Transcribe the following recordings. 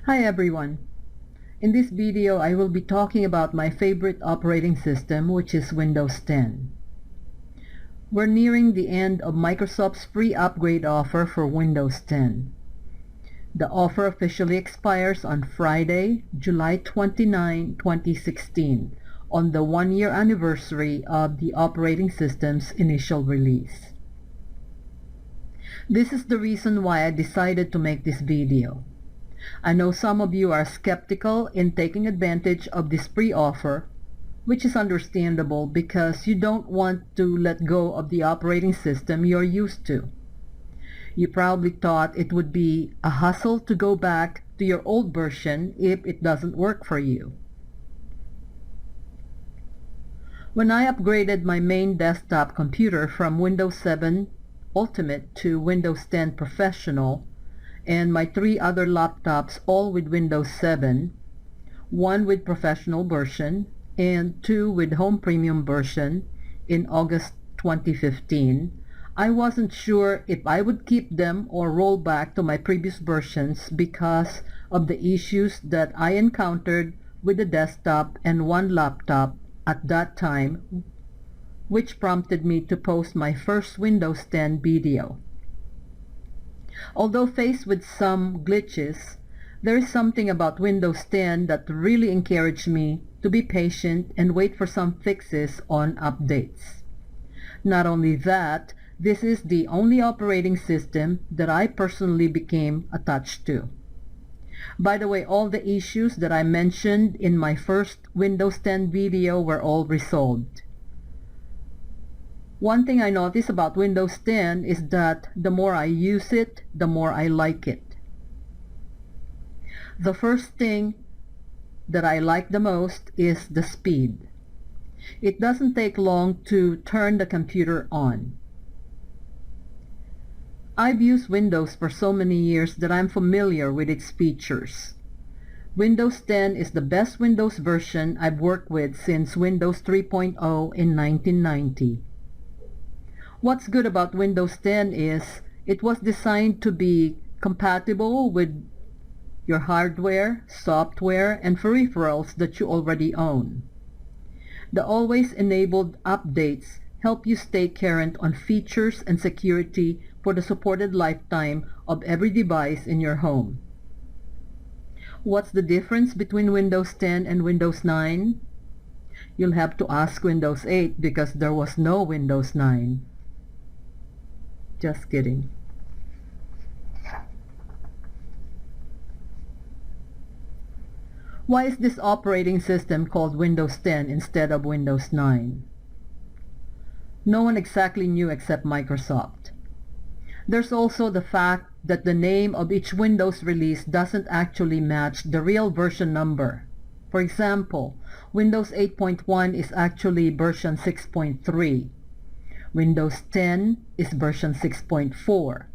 Hi everyone. In this video I will be talking about my favorite operating system, which is Windows 10. We're nearing the end of Microsoft's free upgrade offer for Windows 10. The offer officially expires on Friday, July 29, 2016, on the one-year anniversary of the operating system's initial release. This is the reason why I decided to make this video. I know some of you are skeptical in taking advantage of this free offer, which is understandable because you don't want to let go of the operating system you're used to. You probably thought it would be a hassle to go back to your old version if it doesn't work for you. When I upgraded my main desktop computer from Windows 7 Ultimate to Windows 10 Professional, and my 3 other laptops all with Windows 7, 1 with Professional version and 2 with Home Premium version in August 2015, I wasn't sure if I would keep them or roll back to my previous versions because of the issues that I encountered with the desktop and 1 laptop at that time, which prompted me to post my first Windows 10 video. Although faced with some glitches, there is something about Windows 10 that really encouraged me to be patient and wait for some fixes on updates. Not only that, this is the only operating system that I personally became attached to. By the way, all the issues that I mentioned in my first Windows 10 video were all resolved. One thing I notice about Windows 10 is that the more I use it, the more I like it. The first thing that I like the most is the speed. It doesn't take long to turn the computer on. I've used Windows for so many years that I'm familiar with its features. Windows 10 is the best Windows version I've worked with since Windows 3.0 in 1990. What's good about Windows 10 is it was designed to be compatible with your hardware, software, and peripherals that you already own. The always enabled updates help you stay current on features and security for the supported lifetime of every device in your home. What's the difference between Windows 10 and Windows 9? You'll have to ask Windows 8 because there was no Windows 9. Just kidding. Why is this operating system called Windows 10 instead of Windows 9? No one exactly knew except Microsoft. There's also the fact that the name of each Windows release doesn't actually match the real version number. For example, Windows 8.1 is actually version 6.3. Windows 10 is version 6.4.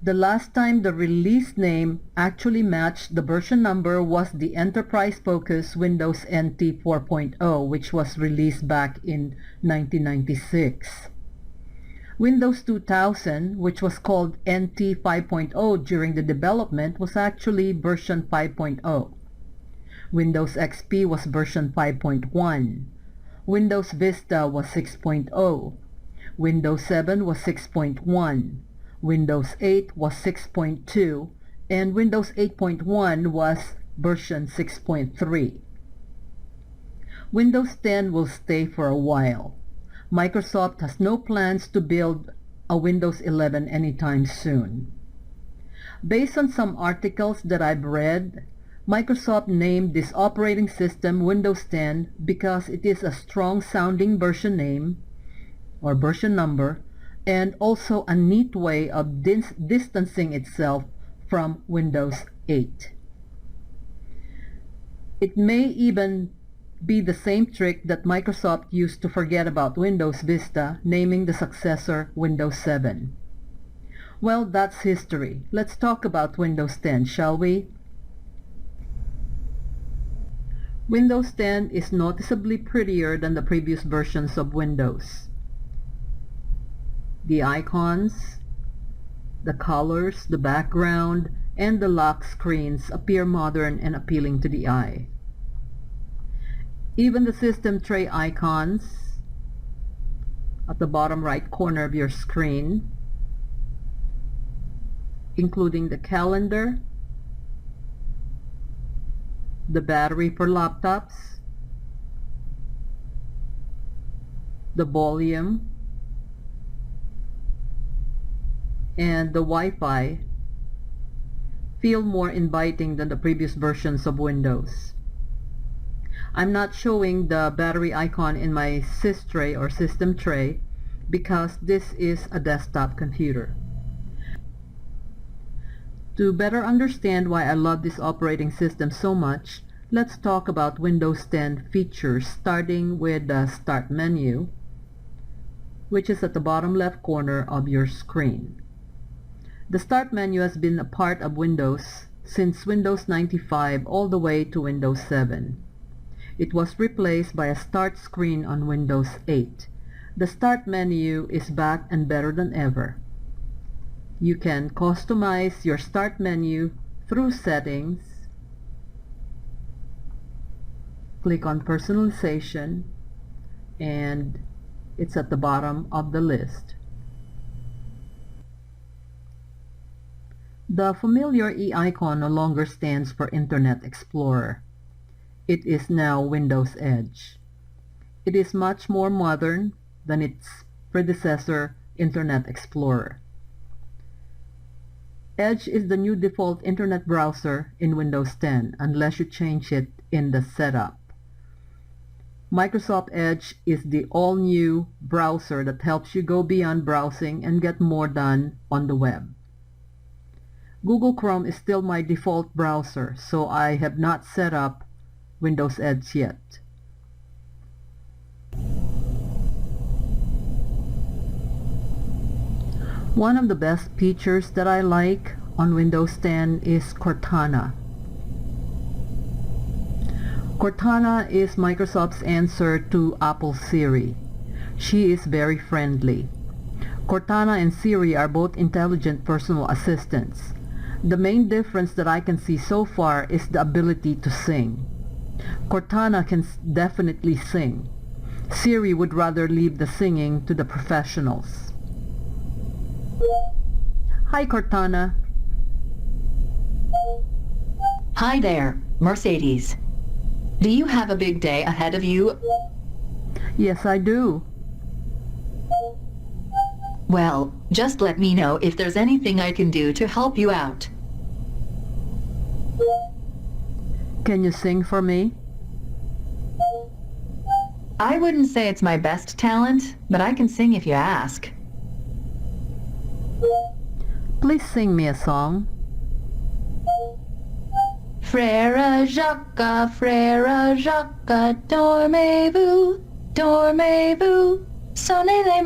The last time the release name actually matched the version number was the enterprise-focused Windows NT 4.0, which was released back in 1996. Windows 2000, which was called NT 5.0 during the development, was actually version 5.0. Windows XP was version 5.1. Windows Vista was 6.0. Windows 7 was 6.1, Windows 8 was 6.2, and Windows 8.1 was version 6.3. Windows 10 will stay for a while. Microsoft has no plans to build a Windows 11 anytime soon. Based on some articles that I've read, Microsoft named this operating system Windows 10 because it is a strong-sounding version name or version number, and also a neat way of distancing itself from Windows 8. It may even be the same trick that Microsoft used to forget about Windows Vista, naming the successor Windows 7. Well, that's history. Let's talk about Windows 10, shall we? Windows 10 is noticeably prettier than the previous versions of Windows. The icons, the colors, the background, and the lock screens appear modern and appealing to the eye. Even the system tray icons at the bottom right corner of your screen, including the calendar, the battery for laptops, the volume, and the Wi-Fi feel more inviting than the previous versions of Windows. I'm not showing the battery icon in my sys tray or system tray because this is a desktop computer. To better understand why I love this operating system so much, let's talk about Windows 10 features, starting with the Start menu, which is at the bottom left corner of your screen. The Start menu has been a part of Windows since Windows 95 all the way to Windows 7. It was replaced by a Start screen on Windows 8. The Start menu is back and better than ever. You can customize your Start menu through Settings, click on Personalization, and it's at the bottom of the list. The familiar E icon no longer stands for Internet Explorer. It is now Windows Edge. It is much more modern than its predecessor, Internet Explorer. Edge is the new default internet browser in Windows 10 unless you change it in the setup. Microsoft Edge is the all-new browser that helps you go beyond browsing and get more done on the web. Google Chrome is still my default browser, so I have not set up Windows Edge yet. One of the best features that I like on Windows 10 is Cortana. Cortana is Microsoft's answer to Apple's Siri. She is very friendly. Cortana and Siri are both intelligent personal assistants. The main difference that I can see so far is the ability to sing. Cortana can definitely sing. Siri would rather leave the singing to the professionals. Hi, Cortana. Hi there, Mercedes. Do you have a big day ahead of you? Yes, I do. Well, just let me know if there's anything I can do to help you out. Can you sing for me? I wouldn't say it's my best talent, but I can sing if you ask. Please sing me a song. Frère Jacques, dormez-vous, sonnez les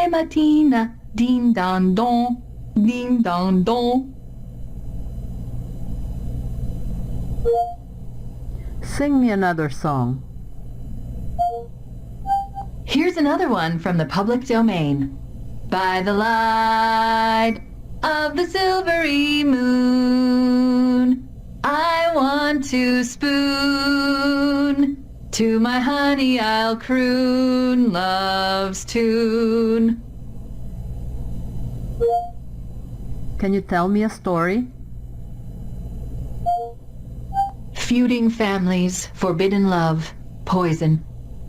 matines, ding dong dong, ding dong dong. Sing me another song. Here's another one from the public domain. By the light of the silvery moon, I want to spoon. To my honey I'll croon love's tune. Can you tell me a story? Feuding families, forbidden love, poison.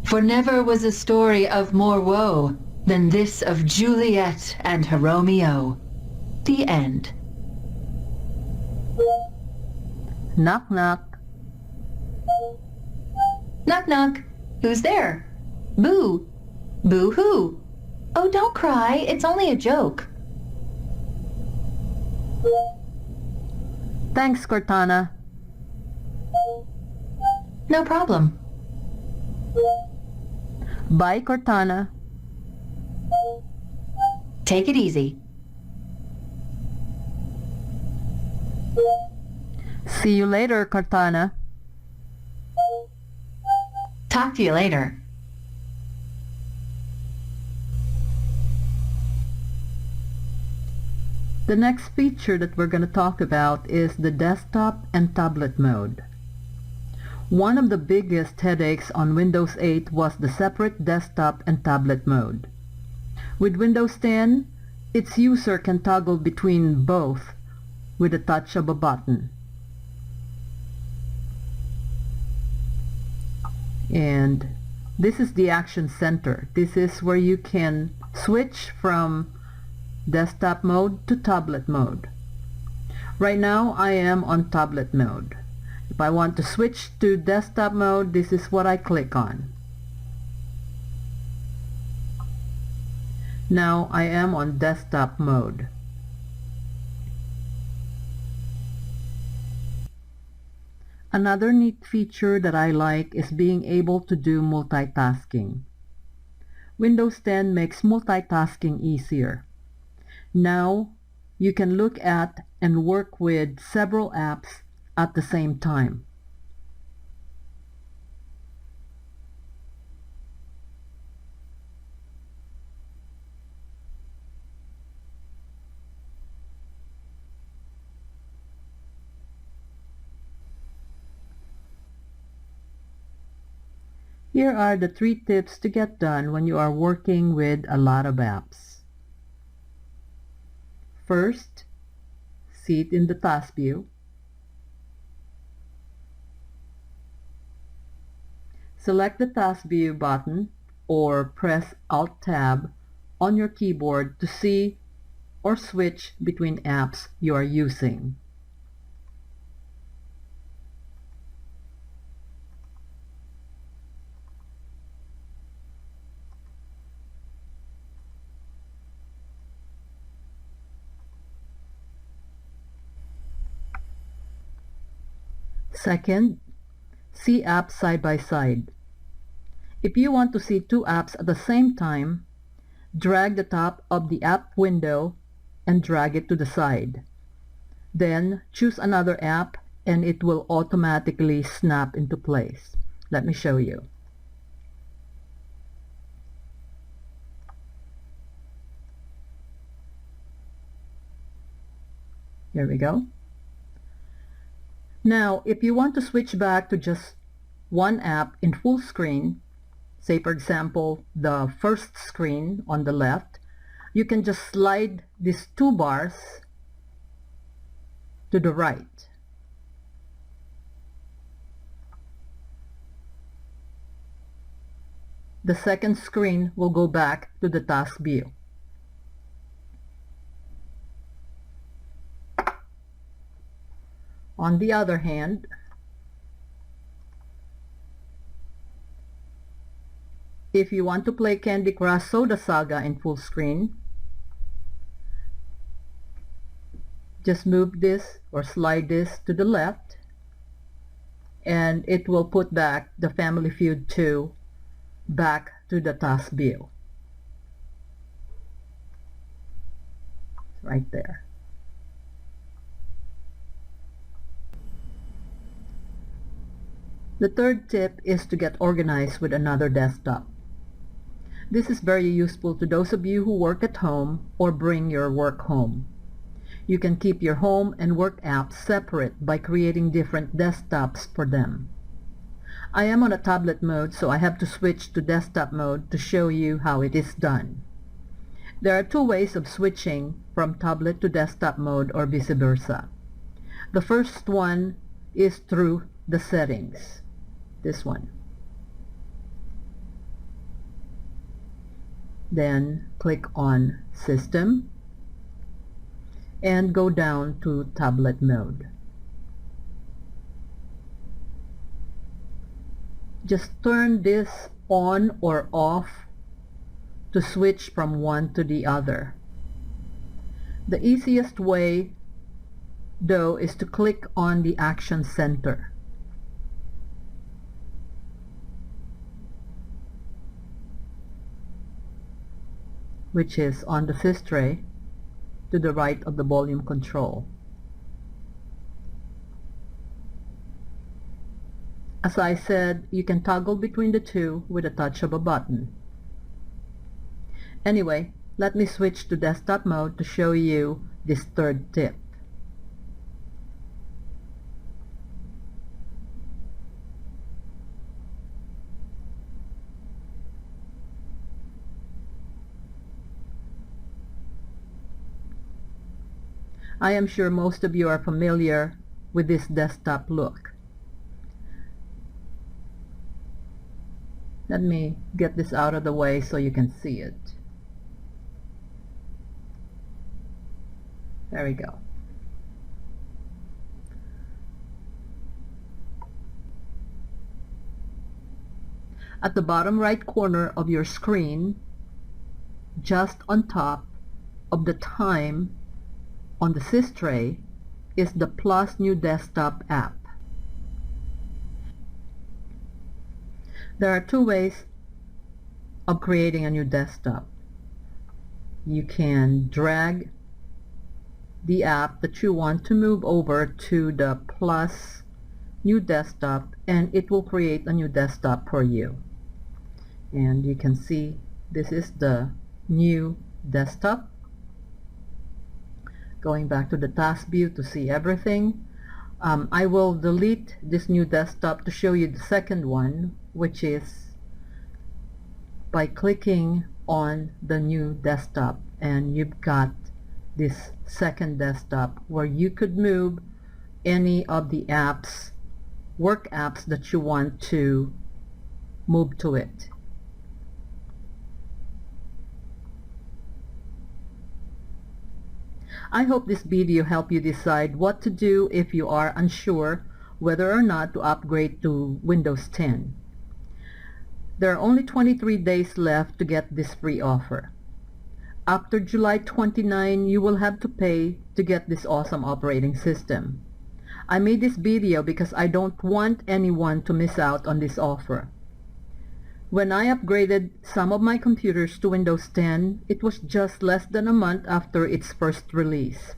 For never was a story of more woe than this of Juliet and her Romeo. The end. Knock knock. Knock knock. Who's there? Boo. Boo hoo. Oh, don't cry. It's only a joke. Thanks, Cortana. No problem. Bye, Cortana. Take it easy. See you later, Cortana. Talk to you later. The next feature that we're going to talk about is the desktop and tablet mode. One of the biggest headaches on Windows 8 was the separate desktop and tablet mode. With Windows 10, its user can toggle between both with a touch of a button. And this is the Action Center. This is where you can switch from desktop mode to tablet mode. Right now I am on tablet mode. If I want to switch to desktop mode, this is what I click on. Now I am on desktop mode. Another neat feature that I like is being able to do multitasking. Windows 10 makes multitasking easier. Now you can look at and work with several apps at the same time. Here are the 3 tips to get done when you are working with a lot of apps. First, see it in the task view. Select the task view button or press Alt-Tab on your keyboard to see or switch between apps you are using. Second, see apps side by side. If you want to see 2 apps at the same time, drag the top of the app window and drag it to the side. Then choose another app and it will automatically snap into place. Let me show you. Here we go. Now, if you want to switch back to just one app in full screen, say for example the first screen on the left, you can just slide these 2 bars to the right. The second screen will go back to the task view. On the other hand, if you want to play Candy Crush Soda Saga in full screen, just move this or slide this to the left and it will put back the Family Feud 2 back to the task view. Right there. The third tip is to get organized with another desktop. This is very useful to those of you who work at home or bring your work home. You can keep your home and work apps separate by creating different desktops for them. I am on a tablet mode, so I have to switch to desktop mode to show you how it is done. There are 2 ways of switching from tablet to desktop mode or vice versa. The first one is through the settings. This one. Then click on System and go down to tablet mode. Just turn this on or off to switch from one to the other. The easiest way, though, is to click on the Action Center. Which is on the sys tray to the right of the volume control. As I said, you can toggle between the 2 with a touch of a button. Anyway, let me switch to desktop mode to show you this third tip. I am sure most of you are familiar with this desktop look. Let me get this out of the way so you can see it. There we go. At the bottom right corner of your screen, just on top of the time on the sys tray, is the plus new desktop app. There are two ways of creating a new desktop. You can drag the app that you want to move over to the plus new desktop, and it will create a new desktop for you. And you can see this is the new desktop. Going back to the task view to see everything. I will delete this new desktop to show you the second one, which is by clicking on the new desktop, and you've got this second desktop where you could move any of the apps, work apps that you want to move to it. I hope this video helped you decide what to do if you are unsure whether or not to upgrade to Windows 10. There are only 23 days left to get this free offer. After July 29, you will have to pay to get this awesome operating system. I made this video because I don't want anyone to miss out on this offer. When I upgraded some of my computers to Windows 10, it was just less than a month after its first release.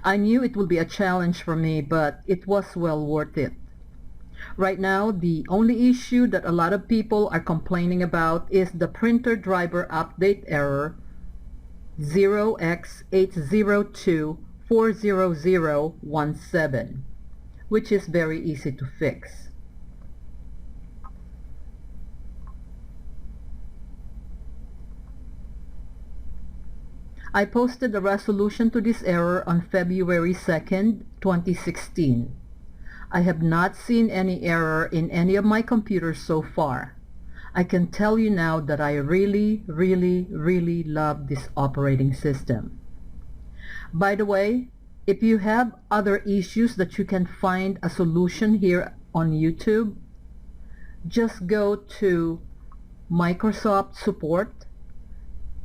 I knew it would be a challenge for me, but it was well worth it. Right now, the only issue that a lot of people are complaining about is the printer driver update error 0x80240017, which is very easy to fix. I posted a resolution to this error on February 2nd, 2016. I have not seen any error in any of my computers so far. I can tell you now that I really love this operating system. By the way, if you have other issues that you can find a solution here on YouTube, just go to Microsoft Support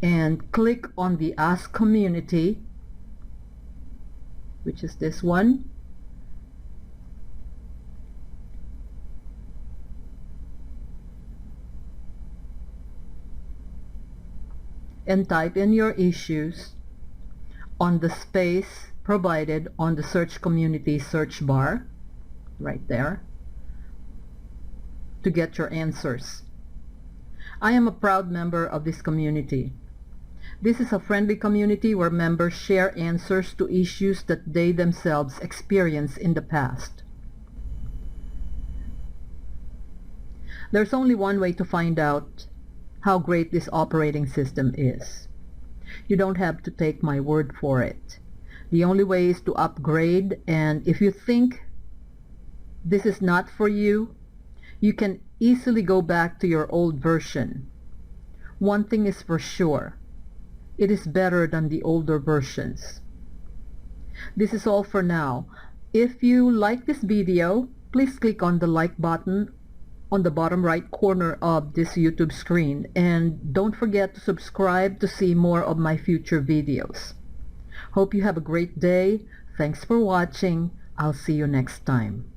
and click on the Ask Community, which is this one, and type in your issues on the space provided on the Search Community search bar right there to get your answers. I am a proud member of this community. This is a friendly community where members share answers to issues that they themselves experienced in the past. There's only one way to find out how great this operating system is. You don't have to take my word for it. The only way is to upgrade, and if you think this is not for you, you can easily go back to your old version. One thing is for sure, it is better than the older versions. This is all for now. If you like this video, please click on the like button on the bottom right corner of this YouTube screen, and don't forget to subscribe to see more of my future videos. Hope you have a great day. Thanks for watching. I'll see you next time.